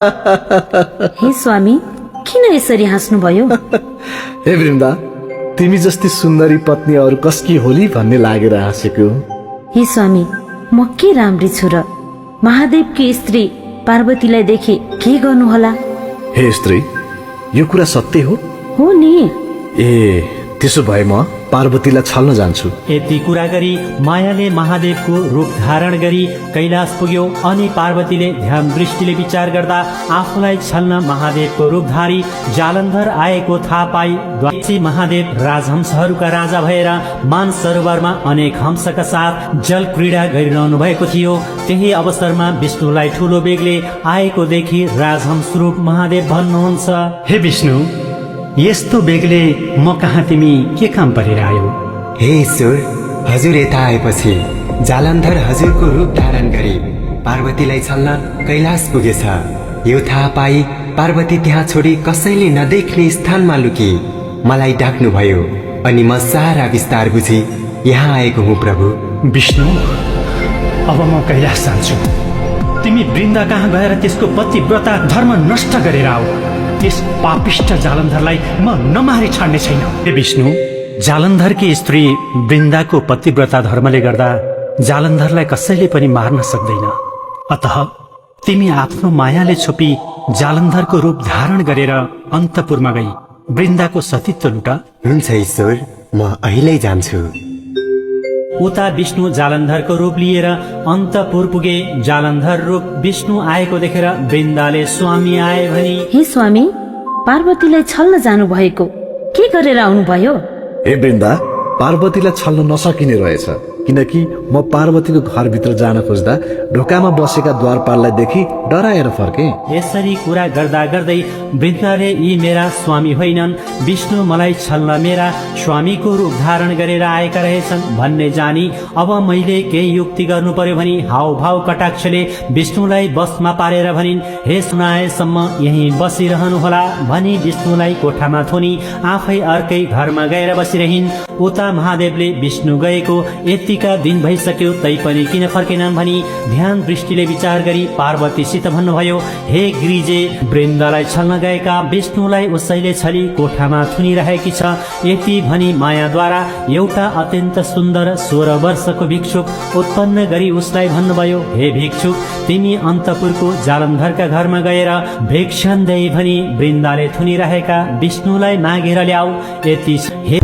हे स्वामी, किन यसरी हाँस्नुभयो? हे वृन्दा, तिमी जस्ती सुन्दरी पत्नी अरू कसकी होली भन्ने लागेर हाँसेको। हे स्वामी, म के राम्री छु र महादेवकी स्त्री पार्वतीलाई देखे के गर्नुहोला? हे स्त्री, यो कुरा सत्य हो? हो नि। ए, त्यसो भए म पार्वतीलाई छल्न जान्छु। यति कुरा गरी मायाले महादेवको रूप धारण गरी कैलाश पुग्यो अनि पार्वतीले ध्यान दृष्टिले विचार गर्दा आफूलाई छल्न महादेवको रूपधारी जालन्धर आएको थाहा पाई द्वासी महादेव राजहंसहरूका राजा भएर मान सरोवरमा अनेक हंसका साथ जल क्रीडा गरिरहनु भएको थियो। त्यही अवसरमा विष्णुलाई ठूलो बेगले आएको देखि राजहंस रूप महादेव भन्नुहुन्छ, हे विष्णु, यस्तो बेगले म कहाँ तिमी के काम परिरह्यो? हे ईश्वर, हजुर यता आएपछि जालन्धर हजुरको रूप धारण गरी पार्वतीलाई छल्न कैलाश पुगेछ। यो थाहा पाई पार्वती त्यहाँ छोडी कसैले नदेख्ने स्थानमा लुकी मलाई डाक्नुभयो अनि म सारा विस्तार बुझी यहाँ आएको हुँ। प्रभु विष्णु, अब म कैलाश जान्छु। तिमी वृन्दा कहाँ गएर त्यसको पतिव्रता धर्म नष्ट गरेर आऊ। त्यस पापिष्ट जालन्धरलाई म नमारी छाड्ने छैन। हे विष्णु, जालन्धरकी स्त्री वृन्दाको पतिव्रता धर्मले गर्दा जालन्धरलाई कसैले पनि मार्न सक्दैन। अतः तिमी आफ्नो मायाले छोपी जालन्धरको रूप धारण गरेर अन्तपुरमा गई वृन्दाको सतीत्व लुटा। हुन्छ ईश्वर, म अहिले जान्छु। उता विष्णु जालन्धरको रूप लिएर अन्तपुर पुगे। जालन्धर रूप विष्णु आएको देखेर वृन्दाले स्वामी आए भनी, हे स्वामी, पार्वतीलाई छल्न जानु भएको के गरेर आउनुभयो? हे वृन्दा, पार्वतीलाई छल्न नसकिने रहेछ, किनकि म पार्वतीको घरभित्र जान खोज्दा ढोकामा बसेका द्वारपाललाई देखि डराएर फर्के। यसरी कुरा गर्दा गर्दै वृन्दाले यी मेरा स्वामी होइनन्, विष्णु मलाई छल्न मेरा स्वामीको रूप धारण गरेर आएका रहेछन् भन्ने जानी अब मैले केही युक्ति गर्नु पर्यो भनी हावभाव कटाक्षले विष्णुलाई बसमा पारेर भनिन्, हे सुनाएसम्म यही बसिरहनु होला भनी विष्णुलाई कोठामा थुनी आफै अर्कै घरमा गएर बसिरहिन्। उता महादेवले विष्णु गएको यतिका दिन भइसक्यो तैपनि किन फर्केनन् भनी ध्यान दृष्टिले विचार गरी पार्वतीसित भन्नुभयो, हे गिरिजे, वृन्दालाई छल्न गएका विष्णुलाई उसैले छली कोठामा थुनिरहेकी छ। यति भनी मायाद्वारा एउटा अत्यन्त सुन्दर 16 वर्षको भिक्षुक उत्पन्न गरी उसलाई भन्नुभयो, हे भिक्षुक, तिमी अन्तपुरको जालन्धरका घरमा गएर भिक्षण दे भनी वृन्दाले थुनिरहेका विष्णुलाई मागेर ल्याऊ। यति हे